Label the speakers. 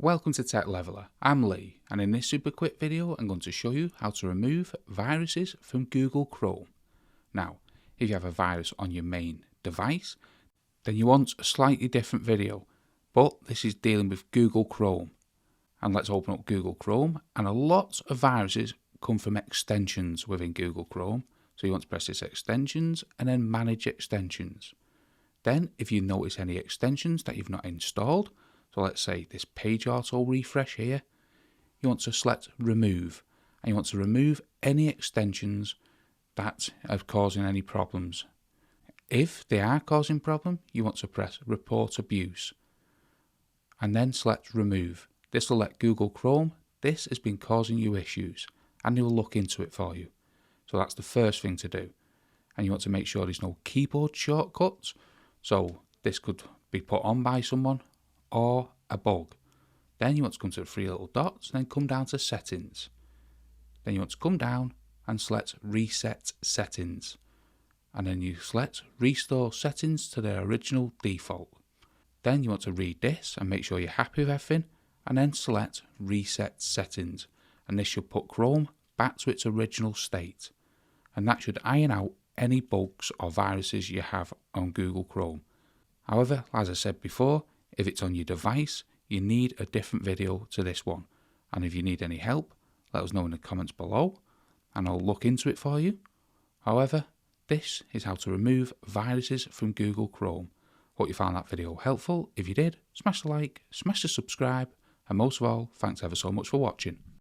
Speaker 1: Welcome to Tech Leveler, I'm Lee, and in this super quick video I'm going to show you how to remove viruses from Google Chrome. Now, if you have a virus on your main device, then you want a slightly different video, but this is dealing with Google Chrome. And let's open up Google Chrome, and a lot of viruses come from extensions within Google Chrome, so you want to press this extensions and then manage extensions. Then if you notice any extensions that you've not installed, so let's say this page auto refresh here, you want to select remove, and you want to remove any extensions that are causing any problems. If they are causing problem, you want to press report abuse and then select remove. This will let Google Chrome, this has been causing you issues, and they will look into it for you. So that's the first thing to do. And you want to make sure there's no keyboard shortcuts, so this could be put on by someone or a bug. Then you want to come to the three little dots and then come down to settings. Then you want to come down and select reset settings, and then you select restore settings to their original default. Then you want to read this and make sure you're happy with everything, and then select reset settings, and this should put Chrome back to its original state, and that should iron out any bugs or viruses you have on Google Chrome. However, as I said before, if it's on your device, you need a different video to this one. And if you need any help, let us know in the comments below and I'll look into it for you. However, this is how to remove viruses from Google Chrome. Hope you found that video helpful. If you did, smash the like, smash the subscribe, and most of all, thanks ever so much for watching.